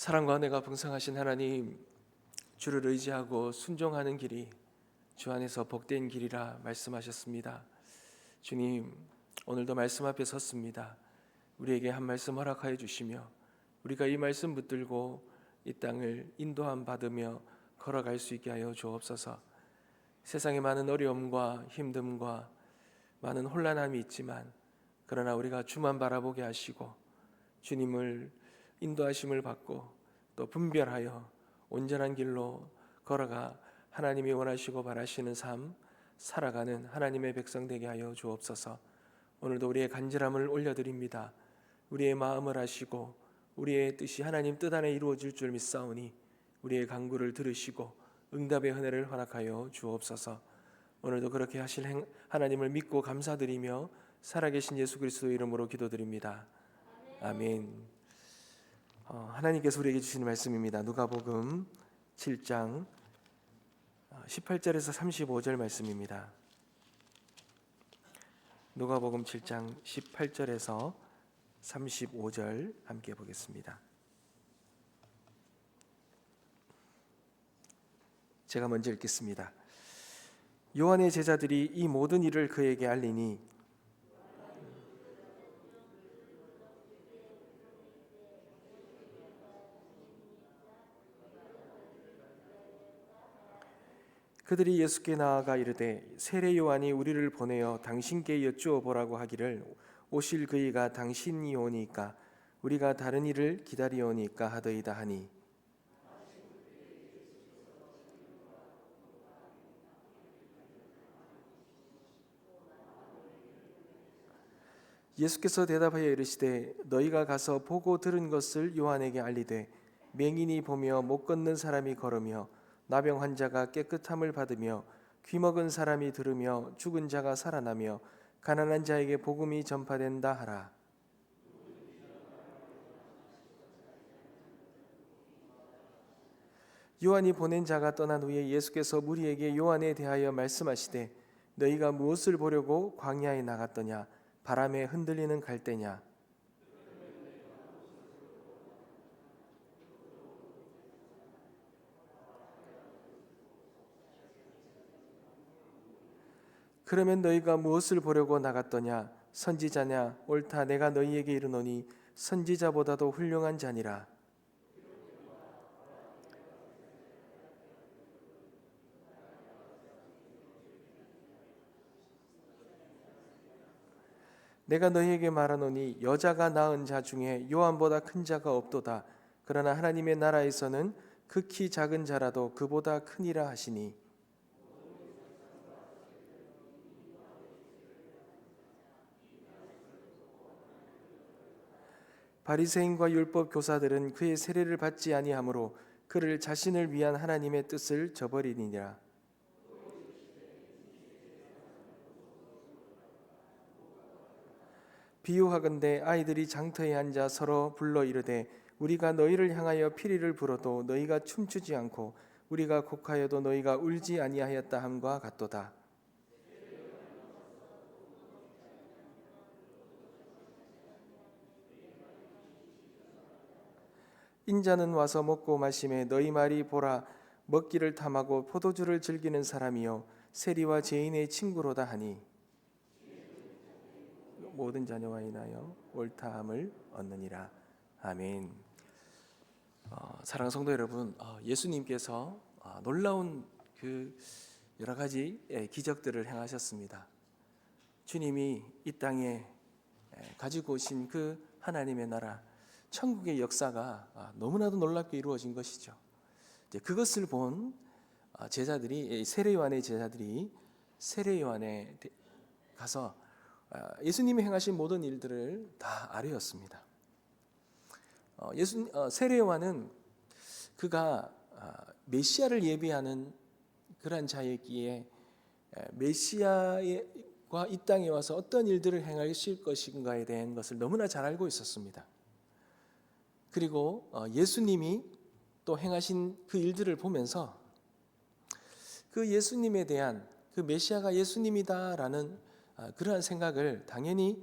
사랑과 은혜가 풍성하신 하나님, 주를 의지하고 순종하는 길이 주 안에서 복된 길이라 말씀하셨습니다. 주님, 오늘도 말씀 앞에 섰습니다. 우리에게 한 말씀 허락하여 주시며 우리가 이 말씀 붙들고 이 땅을 인도함 받으며 걸어갈 수 있게 하여 주옵소서. 세상에 많은 어려움과 힘듦과 많은 혼란함이 있지만 그러나 우리가 주만 바라보게 하시고 주님을 인도하심을 받고 또 분별하여 온전한 길로 걸어가 하나님이 원하시고 바라시는 삶 살아가는 하나님의 백성 되게 하여 주옵소서. 오늘도 우리의 간절함을 올려드립니다. 우리의 마음을 아시고 우리의 뜻이 하나님 뜻 안에 이루어질 줄 믿사오니 우리의 간구를 들으시고 응답의 은혜를 허락하여 주옵소서. 오늘도 그렇게 하실 하나님을 믿고 감사드리며 살아계신 예수 그리스도 이름으로 기도드립니다. 아멘. 하나님께서 우리에게 주시는 말씀입니다. 누가복음 7장 18절에서 35절 말씀입니다. 누가복음 7장 18절에서 35절 함께 보겠습니다. 제가 먼저 읽겠습니다. 요한의 제자들이 이 모든 일을 그에게 알리니 그들이 예수께 나아가 이르되 세례 요한이 우리를 보내어 당신께 여쭈어 보라고 하기를 오실 그이가 당신이오니까 우리가 다른 일을 기다리오니까 하더이다 하니 예수께서 대답하여 이르시되 너희가 가서 보고 들은 것을 요한에게 알리되 맹인이 보며 못 걷는 사람이 걸으며 나병 환자가 깨끗함을 받으며 귀먹은 사람이 들으며 죽은 자가 살아나며 가난한 자에게 복음이 전파된다 하라. 요한이 보낸 자가 떠난 후에 예수께서 무리에게 요한에 대하여 말씀하시되 너희가 무엇을 보려고 광야에 나갔더냐? 바람에 흔들리는 갈대냐? 그러면 너희가 무엇을 보려고 나갔더냐? 선지자냐? 옳다 내가 너희에게 이르노니 선지자보다도 훌륭한 자니라. 내가 너희에게 말하노니 여자가 낳은 자 중에 요한보다 큰 자가 없도다. 그러나 하나님의 나라에서는 극히 작은 자라도 그보다 크니라 하시니 바리새인과 율법 교사들은 그의 세례를 받지 아니하므로 그를 자신을 위한 하나님의 뜻을 저버리니라. 비유하건대 아이들이 장터에 앉아 서로 불러 이르되 우리가 너희를 향하여 피리를 불어도 너희가 춤추지 않고 우리가 곡하여도 너희가 울지 아니하였다 함과 같도다. 인자는 와서 먹고 마심에 너희 말이 보라 먹기를 탐하고 포도주를 즐기는 사람이요 세리와 죄인의 친구로다 하니 모든 자녀와 인하여 옳다함을 얻느니라. 아멘. 사랑하는 성도 여러분, 예수님께서 놀라운 그 여러 가지 기적들을 행하셨습니다. 주님이 이 땅에 가지고 오신 그 하나님의 나라 천국의 역사가 너무나도 놀랍게 이루어진 것이죠. 그것을 본 제자들이 세례 요한의 제자들이 세례 요한에 가서 예수님이 행하신 모든 일들을 다 아뢰었습니다. 세례 요한은 그가 메시아를 예비하는 그러한 자였기에 메시아가 이 땅에 와서 어떤 일들을 행하실 것인가에 대한 것을 너무나 잘 알고 있었습니다. 그리고 예수님이 또 행하신 그 일들을 보면서 그 예수님에 대한 그 메시아가 예수님이다라는 그러한 생각을 당연히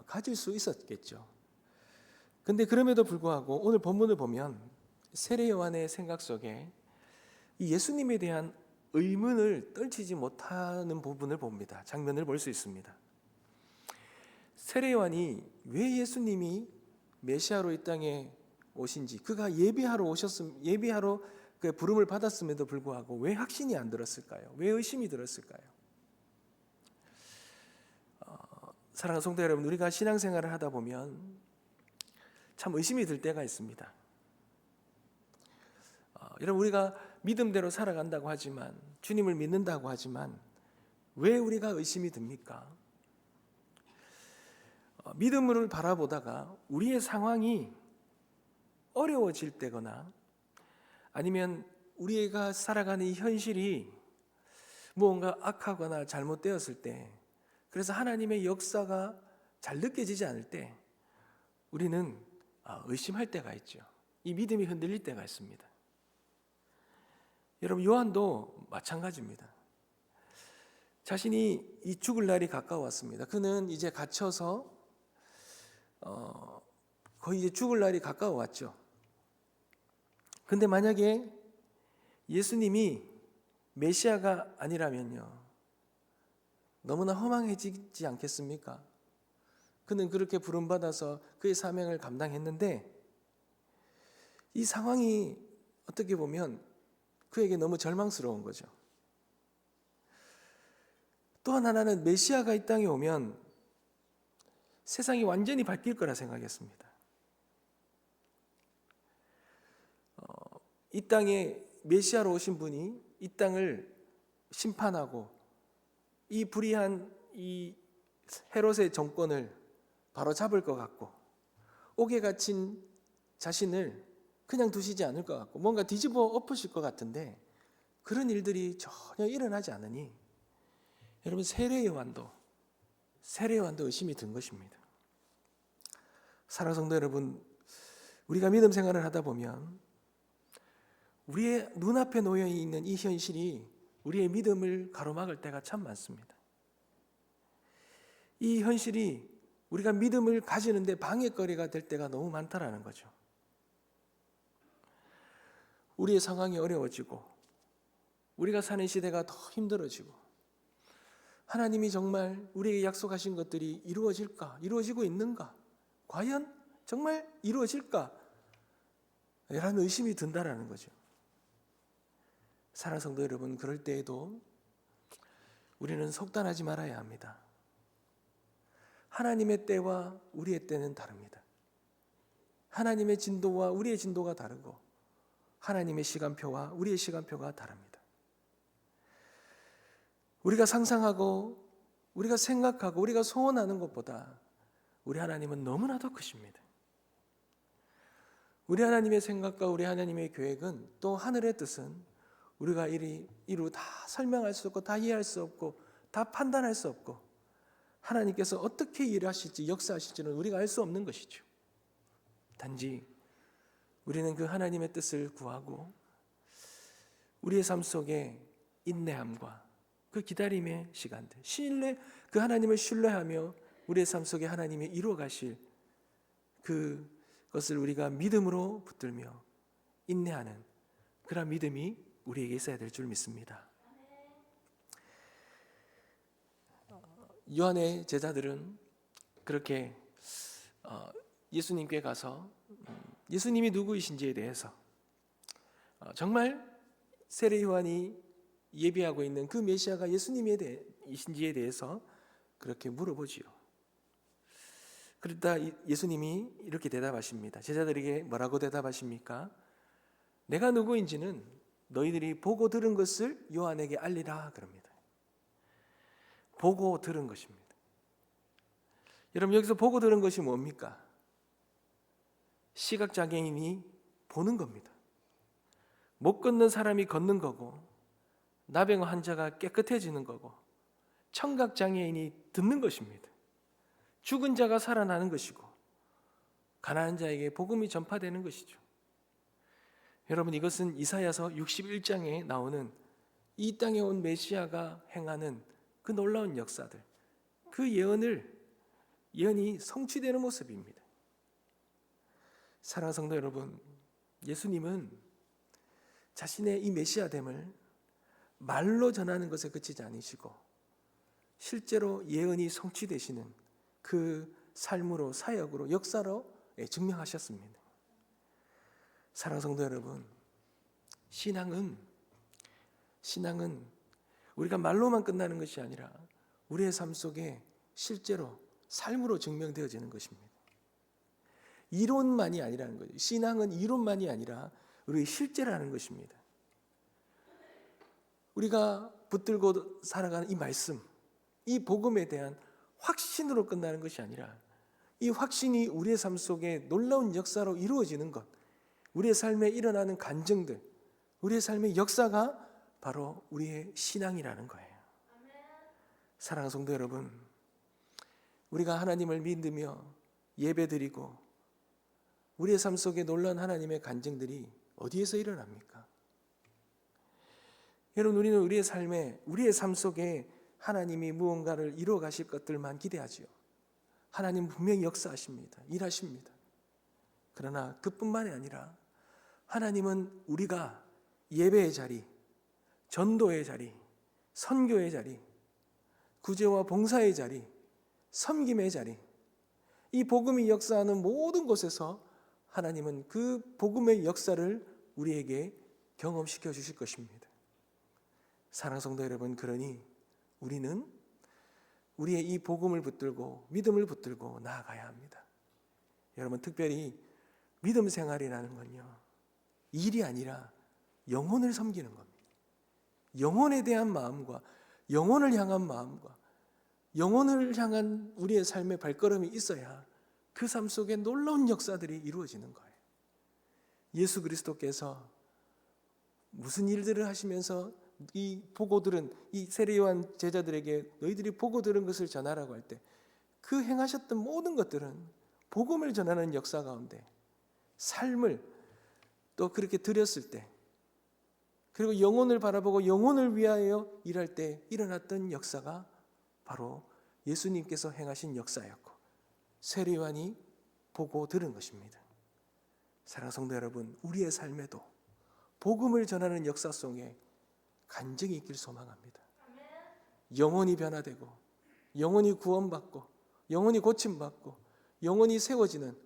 가질 수 있었겠죠. 근데 그럼에도 불구하고 오늘 본문을 보면 세례 요한의 생각 속에 이 예수님에 대한 의문을 떨치지 못하는 부분을 봅니다. 장면을 볼 수 있습니다. 세례 요한이 왜 예수님이 메시아로 이 땅에 오신지, 그가 예비하러 그 부름을 받았음에도 불구하고 왜 확신이 안 들었을까요? 왜 의심이 들었을까요? 사랑하는 성도 여러분, 우리가 신앙생활을 하다 보면 참 의심이 들 때가 있습니다. 여러분, 우리가 믿음대로 살아간다고 하지만, 주님을 믿는다고 하지만 왜 우리가 의심이 듭니까? 믿음을 바라보다가 우리의 상황이 어려워질 때거나 아니면 우리가 살아가는 이 현실이 무언가 악하거나 잘못되었을 때, 그래서 하나님의 역사가 잘 느껴지지 않을 때 우리는 의심할 때가 있죠. 이 믿음이 흔들릴 때가 있습니다. 여러분, 요한도 마찬가지입니다. 자신이 이 죽을 날이 가까웠습니다. 그는 이제 갇혀서 거의 이제 죽을 날이 가까워왔죠. 근데 만약에 예수님이 메시아가 아니라면요, 너무나 허망해지지 않겠습니까? 그는 그렇게 부름받아서 그의 사명을 감당했는데 이 상황이 어떻게 보면 그에게 너무 절망스러운 거죠. 또한 하나는 메시아가 이 땅에 오면 세상이 완전히 바뀔 거라 생각했습니다. 이 땅에 메시아로 오신 분이 이 땅을 심판하고 이 불의한 이 헤롯의 정권을 바로 잡을 것 같고, 옥에 갇힌 자신을 그냥 두시지 않을 것 같고, 뭔가 뒤집어 엎으실 것 같은데 그런 일들이 전혀 일어나지 않으니 여러분, 세례 요한도 의심이 든 것입니다. 사랑하는 성도 여러분, 우리가 믿음 생활을 하다 보면 우리의 눈앞에 놓여 있는 이 현실이 우리의 믿음을 가로막을 때가 참 많습니다. 이 현실이 우리가 믿음을 가지는데 방해거리가 될 때가 너무 많다라는 거죠. 우리의 상황이 어려워지고 우리가 사는 시대가 더 힘들어지고, 하나님이 정말 우리에게 약속하신 것들이 이루어질까? 이루어지고 있는가? 과연 정말 이루어질까? 라는 의심이 든다라는 거죠. 사랑하는 성도 여러분, 그럴 때에도 우리는 속단하지 말아야 합니다. 하나님의 때와 우리의 때는 다릅니다. 하나님의 진도와 우리의 진도가 다르고 하나님의 시간표와 우리의 시간표가 다릅니다. 우리가 상상하고 우리가 생각하고 우리가 소원하는 것보다 우리 하나님은 너무나도 크십니다. 우리 하나님의 생각과 우리 하나님의 계획은, 또 하늘의 뜻은 우리가 이루 다 설명할 수 없고 다 이해할 수 없고 다 판단할 수 없고, 하나님께서 어떻게 일하실지 역사하실지는 우리가 알 수 없는 것이죠. 단지 우리는 그 하나님의 뜻을 구하고 우리의 삶 속에 인내함과 그 기다림의 시간들, 그 하나님을 신뢰하며 우리의 삶 속에 하나님이 이루어 가실 그것을 우리가 믿음으로 붙들며 인내하는 그런 믿음이 우리에게 있어야 될 줄 믿습니다. 요한의 제자들은 그렇게 예수님께 가서 예수님이 누구이신지에 대해서, 정말 세례 요한이 예비하고 있는 그 메시아가 예수님이신지에 대해서 그렇게 물어보지요. 그러다 예수님이 이렇게 대답하십니다. 제자들에게 뭐라고 대답하십니까? 내가 누구인지는 너희들이 보고 들은 것을 요한에게 알리라 그럽니다. 보고 들은 것입니다. 여러분, 여기서 보고 들은 것이 뭡니까? 시각장애인이 보는 겁니다. 못 걷는 사람이 걷는 거고, 나병 환자가 깨끗해지는 거고, 청각장애인이 듣는 것입니다. 죽은 자가 살아나는 것이고, 가난한 자에게 복음이 전파되는 것이죠. 여러분, 이것은 이사야서 61장에 나오는 이 땅에 온 메시아가 행하는 그 놀라운 역사들, 그 예언이 성취되는 모습입니다. 사랑하는 성도 여러분, 예수님은 자신의 이 메시아됨을 말로 전하는 것에 그치지 않으시고 실제로 예언이 성취되시는 그 삶으로, 사역으로, 역사로 증명하셨습니다. 사랑하는 성도 여러분, 신앙은 우리가 말로만 끝나는 것이 아니라 우리의 삶 속에 실제로 삶으로 증명되어지는 것입니다. 이론만이 아니라는 거죠. 신앙은 이론만이 아니라 우리의 실제라는 것입니다. 우리가 붙들고 살아가는 이 말씀, 이 복음에 대한 확신으로 끝나는 것이 아니라 이 확신이 우리의 삶 속에 놀라운 역사로 이루어지는 것, 우리의 삶에 일어나는 간증들, 우리의 삶의 역사가 바로 우리의 신앙이라는 거예요. 사랑하는 성도 여러분, 우리가 하나님을 믿으며 예배드리고 우리의 삶 속에 놀라운 하나님의 간증들이 어디에서 일어납니까? 여러분, 우리는 우리의 삶 속에 하나님이 무언가를 이루어 가실 것들만 기대하지요. 하나님 분명히 역사하십니다. 일하십니다. 그러나 그뿐만이 아니라 하나님은 우리가 예배의 자리, 전도의 자리, 선교의 자리, 구제와 봉사의 자리, 섬김의 자리, 이 복음이 역사하는 모든 곳에서 하나님은 그 복음의 역사를 우리에게 경험시켜 주실 것입니다. 사랑하는 성도 여러분, 그러니 우리는 우리의 이 복음을 붙들고 믿음을 붙들고 나아가야 합니다. 여러분, 특별히 믿음 생활이라는 건요, 일이 아니라 영혼을 섬기는 겁니다. 영혼에 대한 마음과 영혼을 향한 마음과 영혼을 향한 우리의 삶의 발걸음이 있어야 그 삶 속에 놀라운 역사들이 이루어지는 거예요. 예수 그리스도께서 무슨 일들을 하시면서 이 보고 들은 이 세례 요한 제자들에게 너희들이 보고 들은 것을 전하라고 할 때 그 행하셨던 모든 것들은 복음을 전하는 역사 가운데 삶을 또 그렇게 드렸을 때, 그리고 영혼을 바라보고 영혼을 위하여 일할 때 일어났던 역사가 바로 예수님께서 행하신 역사였고 세례 요한이 보고 들은 것입니다. 사랑하는 성도 여러분, 우리의 삶에도 복음을 전하는 역사 속에 간증이 있길 소망합니다. 영혼이 변화되고 영혼이 구원받고 영혼이 고침받고 영혼이 세워지는,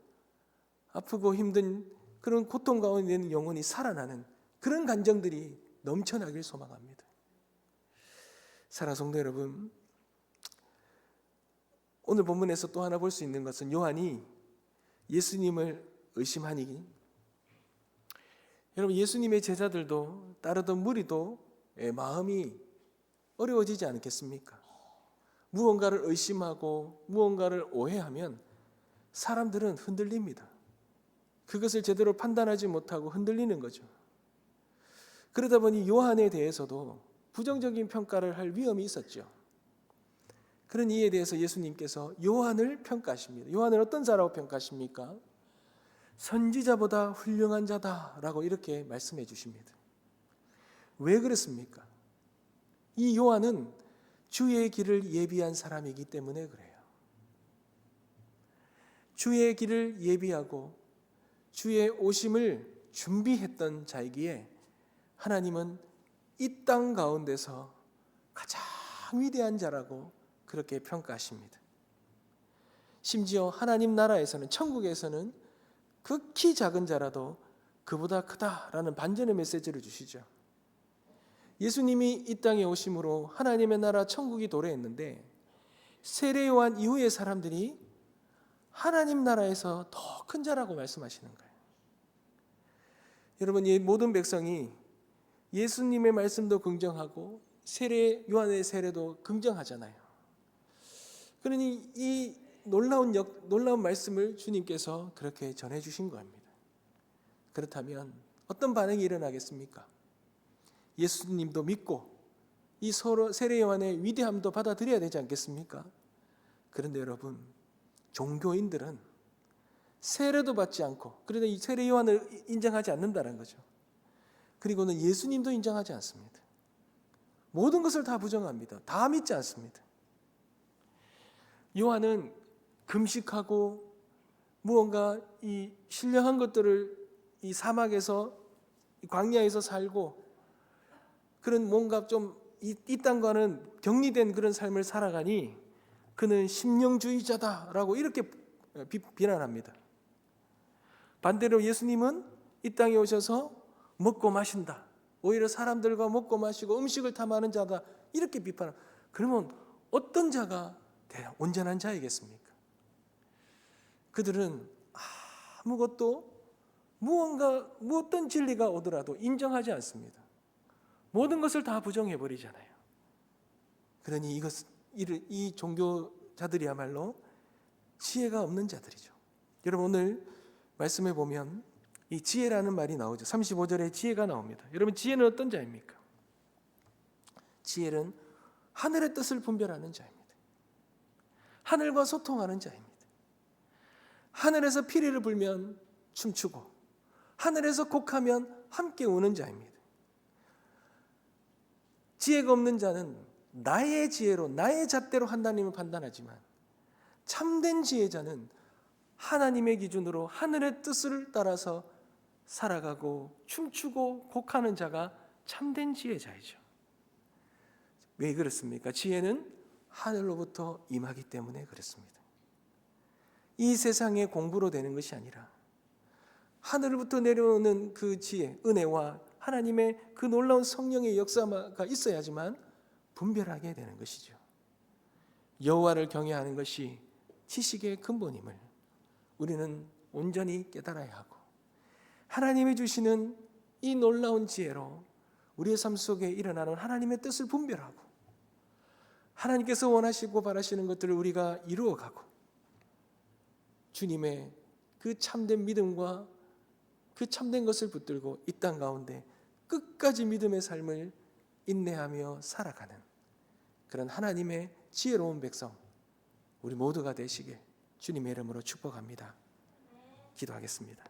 아프고 힘든 그런 고통 가운데 있는 영혼이 살아나는 그런 간증들이 넘쳐나길 소망합니다. 사랑하는 성도 여러분, 오늘 본문에서 또 하나 볼 수 있는 것은 요한이 예수님을 의심하니, 여러분, 예수님의 제자들도 따르던 무리도 마음이 어려워지지 않겠습니까? 무언가를 의심하고 무언가를 오해하면 사람들은 흔들립니다. 그것을 제대로 판단하지 못하고 흔들리는 거죠. 그러다 보니 요한에 대해서도 부정적인 평가를 할 위험이 있었죠. 그런 이에 대해서 예수님께서 요한을 평가하십니다. 요한을 어떤 자라고 평가하십니까? 선지자보다 훌륭한 자다라고 이렇게 말씀해 주십니다. 왜 그렇습니까? 이 요한은 주의 길을 예비한 사람이기 때문에 그래요. 주의 길을 예비하고 주의 오심을 준비했던 자이기에 하나님은 이 땅 가운데서 가장 위대한 자라고 그렇게 평가하십니다. 심지어 하나님 나라에서는, 천국에서는 극히 작은 자라도 그보다 크다라는 반전의 메시지를 주시죠. 예수님이 이 땅에 오심으로 하나님의 나라 천국이 도래했는데 세례 요한 이후의 사람들이 하나님 나라에서 더 큰 자라고 말씀하시는 거예요. 여러분, 이 모든 백성이 예수님의 말씀도 긍정하고 세례 요한의 세례도 긍정하잖아요. 그러니 이 놀라운 말씀을 주님께서 그렇게 전해 주신 겁니다. 그렇다면 어떤 반응이 일어나겠습니까? 예수님도 믿고 이 세례 요한의 위대함도 받아들여야 되지 않겠습니까? 그런데 여러분, 종교인들은 세례도 받지 않고, 그런데 이 세례 요한을 인정하지 않는다는 거죠. 그리고는 예수님도 인정하지 않습니다. 모든 것을 다 부정합니다. 다 믿지 않습니다. 요한은 금식하고 무언가 이 신령한 것들을 이 사막에서 이 광야에서 살고 그런 뭔가 좀 이 땅과는 격리된 그런 삶을 살아가니 그는 심령주의자다라고 이렇게 비난합니다. 반대로 예수님은 이 땅에 오셔서 먹고 마신다, 오히려 사람들과 먹고 마시고 음식을 탐하는 자다, 이렇게 비판합니다. 그러면 어떤 자가 온전한 자이겠습니까? 그들은 아무것도 어떤 진리가 오더라도 인정하지 않습니다. 모든 것을 다 부정해 버리잖아요. 그러니 이 종교자들이야말로 지혜가 없는 자들이죠. 여러분, 오늘 말씀해 보면 이 지혜라는 말이 나오죠. 35절에 지혜가 나옵니다. 여러분, 지혜는 어떤 자입니까? 지혜는 하늘의 뜻을 분별하는 자입니다. 하늘과 소통하는 자입니다. 하늘에서 피리를 불면 춤추고 하늘에서 곡하면 함께 우는 자입니다. 지혜가 없는 자는 나의 지혜로 나의 잣대로 하나님을 판단하지만 참된 지혜자는 하나님의 기준으로 하늘의 뜻을 따라서 살아가고 춤추고 곡하는 자가 참된 지혜자이죠. 왜 그렇습니까? 지혜는 하늘로부터 임하기 때문에 그렇습니다. 이 세상의 공부로 되는 것이 아니라 하늘로부터 내려오는 그 지혜, 은혜와 하나님의 그 놀라운 성령의 역사가 있어야지만 분별하게 되는 것이죠. 여호와를 경외하는 것이 지식의 근본임을 우리는 온전히 깨달아야 하고, 하나님이 주시는 이 놀라운 지혜로 우리의 삶 속에 일어나는 하나님의 뜻을 분별하고 하나님께서 원하시고 바라시는 것들을 우리가 이루어가고 주님의 그 참된 믿음과 그 참된 것을 붙들고 이 땅 가운데 끝까지 믿음의 삶을 인내하며 살아가는 그런 하나님의 지혜로운 백성 우리 모두가 되시길 주님의 이름으로 축복합니다. 기도하겠습니다.